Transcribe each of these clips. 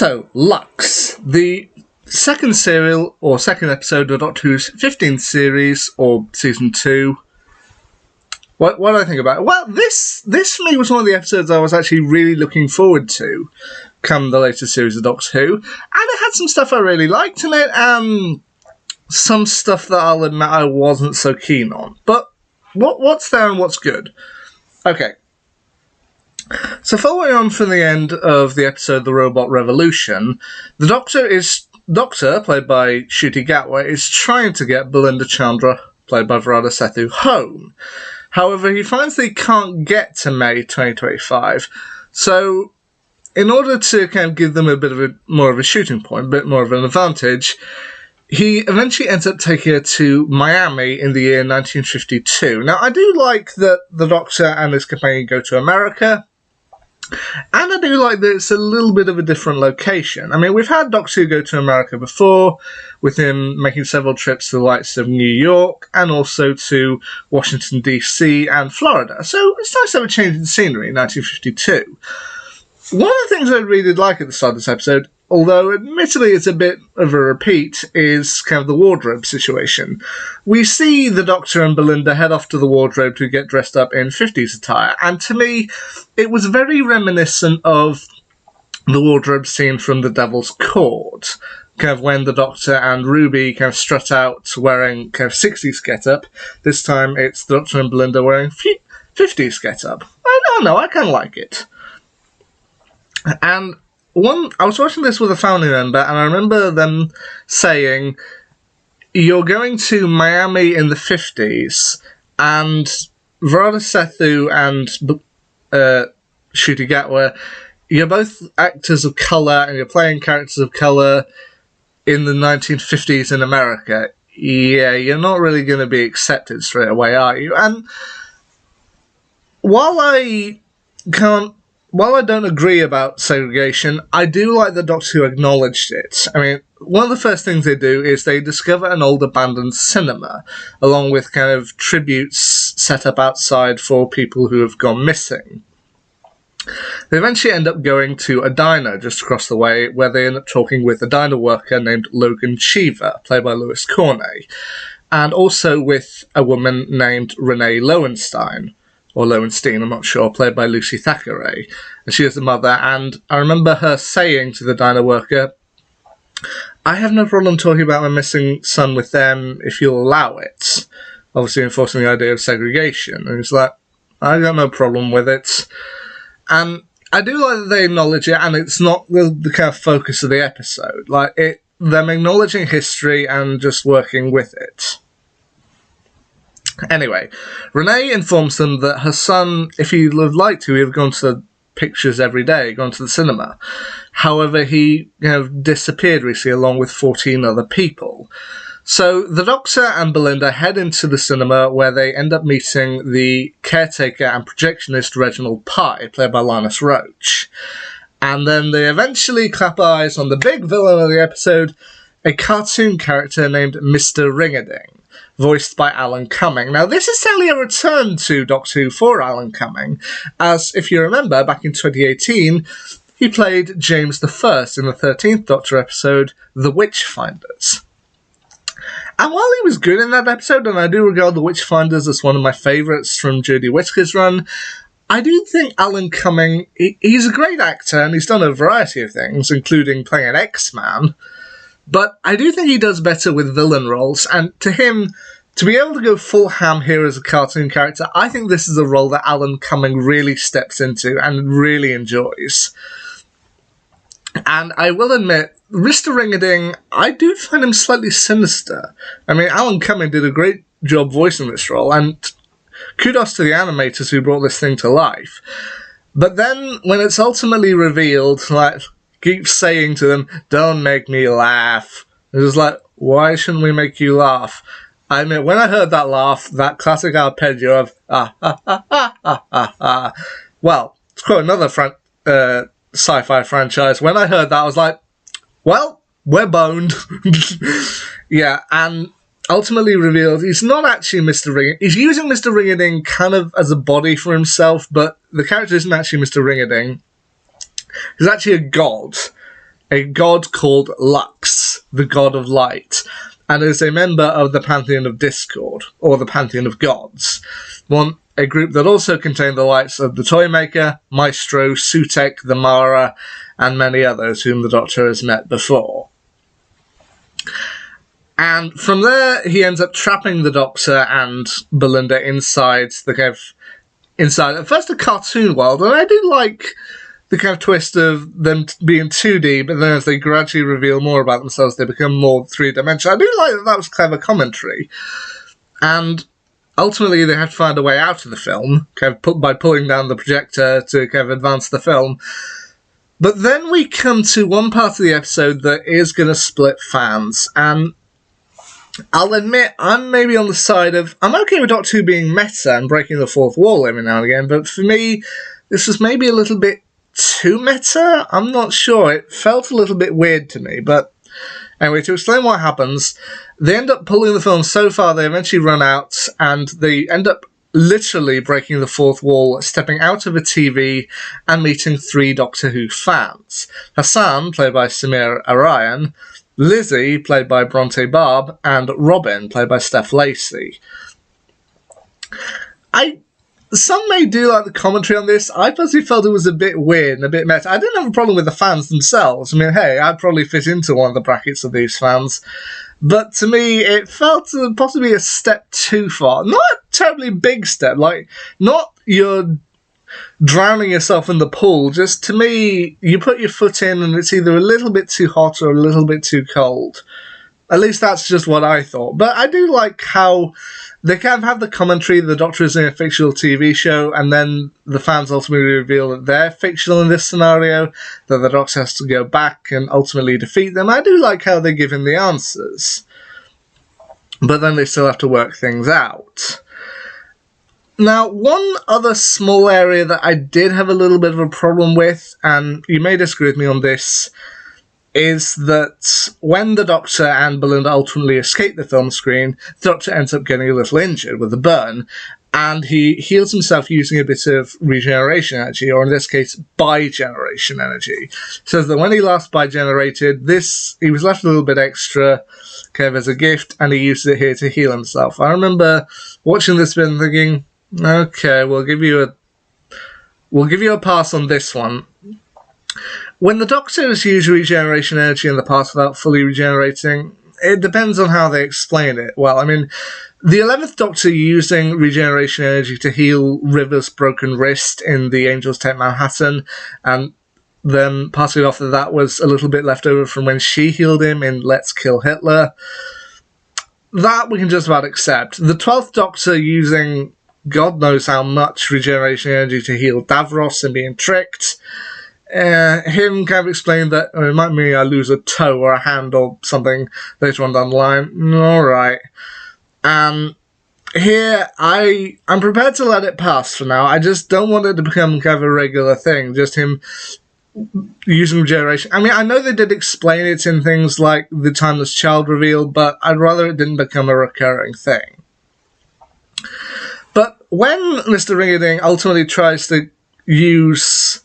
So, Lux, the second serial, or second episode of Doctor Who's 15th series, or season 2. What do I think about it? Well, this for me was one of the episodes I was actually really looking forward to come the latest series of Doctor Who, and it had some stuff I really liked in it, and some stuff that I'll admit I wasn't so keen on. But what's there and what's good? Okay. So following on from the end of the episode The Robot Revolution, the Doctor, played by Ncuti Gatwa, is trying to get Belinda Chandra, played by Varada Sethu, home. However, he finds that he can't get to May 2025, so in order to kind of give them a bit more of a shooting point, a bit more of an advantage, he eventually ends up taking her to Miami in the year 1952. Now, I do like that the Doctor and his companion go to America, and I do like that it's a little bit of a different location. I mean, we've had Doctor Who go to America before, with him making several trips to the likes of New York, and also to Washington, D.C. and Florida. So it's nice to have a change in scenery in 1952. One of the things I really like at the start of this episode, although admittedly it's a bit of a repeat, is kind of the wardrobe situation. We see the Doctor and Belinda head off to the wardrobe to get dressed up in 50s attire, and to me, it was very reminiscent of the wardrobe scene from The Devil's Court, kind of when the Doctor and Ruby kind of strut out wearing kind of 60s get-up. This time it's the Doctor and Belinda wearing 50s get-up. I don't know, I kind of like it. And I was watching this with a family member, and I remember them saying, you're going to Miami in the 50s, and Varada Sethu and Ncuti Gatwa, you're both actors of colour, and you're playing characters of colour in the 1950s in America. Yeah, you're not really going to be accepted straight away, are you? And while I don't agree about segregation, I do like the Doctor Who acknowledged it. I mean, one of the first things they do is they discover an old abandoned cinema, along with kind of tributes set up outside for people who have gone missing. They eventually end up going to a diner just across the way, where they end up talking with a diner worker named Logan Cheever, played by Louis Cornet, and also with a woman named Renee Lowenstein, or Lowenstein, I'm not sure, played by Lucy Thackeray. And she is the mother, and I remember her saying to the diner worker, I have no problem talking about my missing son with them if you'll allow it. Obviously enforcing the idea of segregation. And he's like, I got no problem with it. And I do like that they acknowledge it, and it's not the kind of focus of the episode. Like, them acknowledging history and just working with it. Anyway, Renee informs them that her son, if he would like to, he would have gone to the pictures every day, gone to the cinema. However, he disappeared recently along with 14 other people. So the Doctor and Belinda head into the cinema, where they end up meeting the caretaker and projectionist Reginald Pye, played by Linus Roach. And then they eventually clap eyes on the big villain of the episode, a cartoon character named Mr. Ring-a-Ding, voiced by Alan Cumming. Now, this is certainly a return to Doctor Who for Alan Cumming, as, if you remember, back in 2018, he played James I in the 13th Doctor episode, The Witchfinders. And while he was good in that episode, and I do regard The Witchfinders as one of my favourites from Jodie Whittaker's run, I do think Alan Cumming, he's a great actor, and he's done a variety of things, including playing an X-Man, but I do think he does better with villain roles, and to him, to be able to go full ham here as a cartoon character, I think this is a role that Alan Cumming really steps into and really enjoys. And I will admit, Mr. Ring-a-Ding, I do find him slightly sinister. I mean, Alan Cumming did a great job voicing this role, and kudos to the animators who brought this thing to life. But then, when it's ultimately revealed, like, keeps saying to them, don't make me laugh. It's just like, why shouldn't we make you laugh? I mean, when I heard that laugh, that classic arpeggio of, well, to quote another sci-fi franchise, when I heard that, I was like, well, we're boned. Yeah, and ultimately revealed he's not actually Mr. Ring-a-Ding. He's using Mr. Ring-a-Ding kind of as a body for himself, but the character isn't actually Mr. Ring-a-Ding. He's actually a god, a god called Lux, the god of light, and is a member of the Pantheon of Discord, or the Pantheon of Gods. A group that also contained the likes of the Toymaker, Maestro, Sutekh, the Mara, and many others whom the Doctor has met before. And from there, he ends up trapping the Doctor and Belinda inside at first a cartoon world, and I do like the kind of twist of them being 2D, but then as they gradually reveal more about themselves, they become more three-dimensional. I do like that was clever commentary. And ultimately, they have to find a way out of the film, by pulling down the projector to advance the film. But then we come to one part of the episode that is going to split fans, and I'll admit, I'm maybe on the side of... I'm okay with Doctor Who being meta and breaking the fourth wall every now and again, but for me, this was maybe a little bit too meta? I'm not sure. It felt a little bit weird to me, but anyway, to explain what happens, they end up pulling the film so far they eventually run out, and they end up literally breaking the fourth wall, stepping out of a TV and meeting 3 Doctor Who fans. Hassan, played by Samir Arayan, Lizzie, played by Bronte Barb, and Robin, played by Steph Lacey. Some may do like the commentary on this. I personally felt it was a bit weird and a bit meta. I didn't have a problem with the fans themselves. I mean, hey, I'd probably fit into one of the brackets of these fans. But to me, it felt possibly a step too far. Not a terribly big step, like, not you're drowning yourself in the pool. Just, to me, you put your foot in and it's either a little bit too hot or a little bit too cold. At least that's just what I thought. But I do like how they kind of have the commentary, the Doctor is in a fictional TV show, and then the fans ultimately reveal that they're fictional in this scenario, that the Doctor has to go back and ultimately defeat them. I do like how they give him the answers. But then they still have to work things out. Now, one other small area that I did have a little bit of a problem with, and you may disagree with me on this, is that when the Doctor and Belinda ultimately escape the film screen, the Doctor ends up getting a little injured with a burn, and he heals himself using a bit of regeneration energy, or in this case, bi-generation energy. So that when he last bi-generated, he was left a little bit extra as a gift, and he used it here to heal himself. I remember watching this bit and thinking, okay, we'll give you a pass on this one. When the Doctor has used regeneration energy in the past without fully regenerating, it depends on how they explain it. Well, I mean, the 11th Doctor using regeneration energy to heal River's broken wrist in The Angels Take Manhattan, and then partly after that was a little bit left over from when she healed him in Let's Kill Hitler. That we can just about accept. The 12th Doctor using God knows how much regeneration energy to heal Davros and being tricked. Him kind of explained that it might mean I lose a toe or a hand or something later on down the line. Alright. Here, I'm prepared to let it pass for now. I just don't want it to become kind of a regular thing. Just him using regeneration. I mean, I know they did explain it in things like the Timeless Child reveal, but I'd rather it didn't become a recurring thing. But when Mr. Ring-a-Ding ultimately tries to use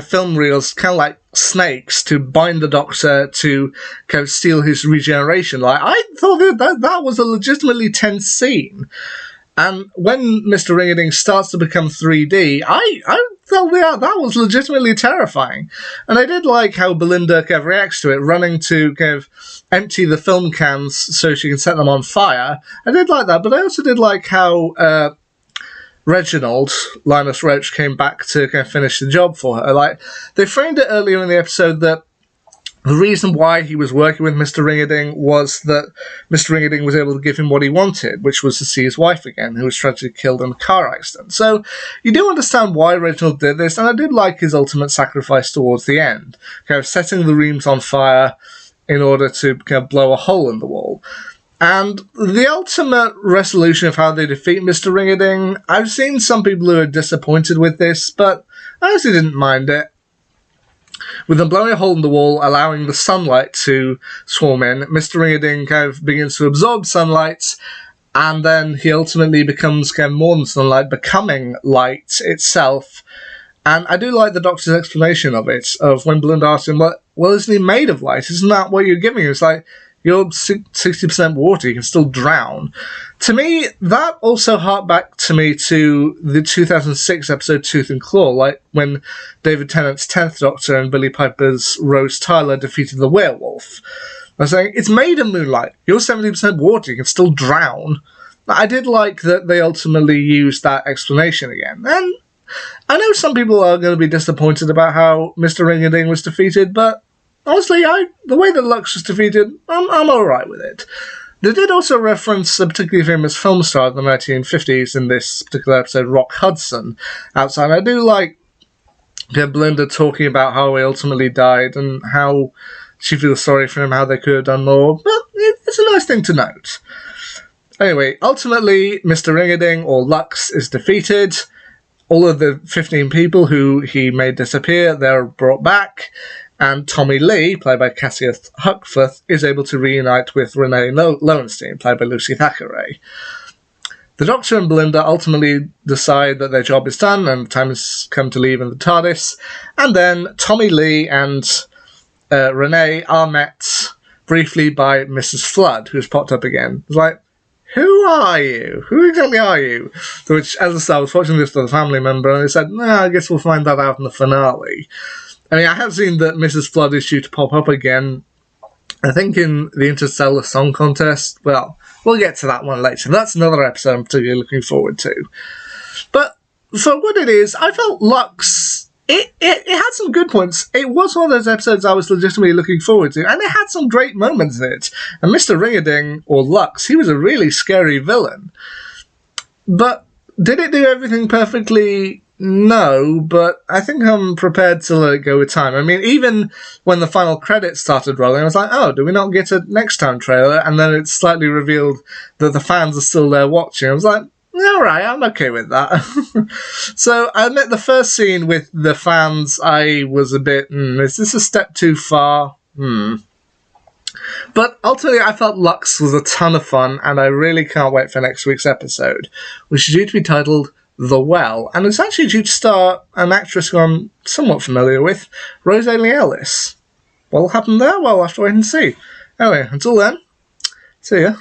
film reels, kind of like snakes, to bind the Doctor to kind of steal his regeneration, I thought that was a legitimately tense scene. And when Mr. Ring-a-Ding starts to become 3D, I felt that was legitimately terrifying. And I did like how Belinda kind of reacts to it, running to kind of empty the film cans so she can set them on fire. I did like that, but I also did like how Reginald, Linus Roach, came back to kind of finish the job for her. They framed it earlier in the episode that the reason why he was working with Mr. Ring-a-Ding was that Mr. Ring-a-Ding was able to give him what he wanted, which was to see his wife again, who was tragically killed in a car accident. So you do understand why Reginald did this, and I did like his ultimate sacrifice towards the end, kind of setting the rooms on fire in order to kind of blow a hole in the wall. And the ultimate resolution of how they defeat Mr. Ring-a-Ding, I've seen some people who are disappointed with this, but I honestly didn't mind it. With them blowing a hole in the wall, allowing the sunlight to swarm in, Mr. Ring-a-Ding kind of begins to absorb sunlight, and then he ultimately becomes kind of more than sunlight, becoming light itself, And I do like the Doctor's explanation of it, of when Belinda asks him, well, isn't he made of light? Isn't that what you're giving him? It's like, you're 60% water, you can still drown. To me, that also harked back to me to the 2006 episode Tooth and Claw, like when David Tennant's 10th Doctor and Billie Piper's Rose Tyler defeated the werewolf. I was saying, it's made of moonlight. You're 70% water, you can still drown. I did like that they ultimately used that explanation again. And I know some people are going to be disappointed about how Mr. Ring-a-Ding was defeated, but honestly, the way that Lux was defeated, I'm alright with it. They did also reference a particularly famous film star of the 1950s in this particular episode, Rock Hudson, outside. I do like Belinda talking about how he ultimately died and how she feels sorry for him, how they could have done more, but it's a nice thing to note. Anyway, ultimately, Mr. Ring-a-Ding, or Lux, is defeated. All of the 15 people who he made disappear, they're brought back, and Tommy Lee, played by Cassia Huckforth, is able to reunite with Renee Lowenstein, played by Lucy Thackeray. The Doctor and Belinda ultimately decide that their job is done and time has come to leave in the TARDIS, and then Tommy Lee and Renee are met briefly by Mrs. Flood, who's popped up again. It's like, who are you? Who exactly are you? To which, as I said, I was watching this with a family member, and they said, I guess we'll find that out in the finale. I mean, I have seen that Mrs. Flood is due to pop up again, I think in the Interstellar Song Contest. Well, we'll get to that one later. That's another episode I'm particularly looking forward to. But for what it is, I felt Lux, it had some good points. It was one of those episodes I was legitimately looking forward to, and it had some great moments in it. And Mr. Ring-a-Ding, or Lux, he was a really scary villain. But did it do everything perfectly? No, but I think I'm prepared to let it go with time. I mean, even when the final credits started rolling, I was like, oh, do we not get a next time trailer? And then it's slightly revealed that the fans are still there watching. I was like, alright, I'm okay with that. So, I admit the first scene with the fans, I was a bit, is this a step too far? But ultimately, I felt Lux was a ton of fun, and I really can't wait for next week's episode, which is due to be titled The Well, and it's actually due to star an actress who I'm somewhat familiar with, Rosalie Ellis. What'll happen there? Well, we'll have to wait and see. Anyway, until then, see ya.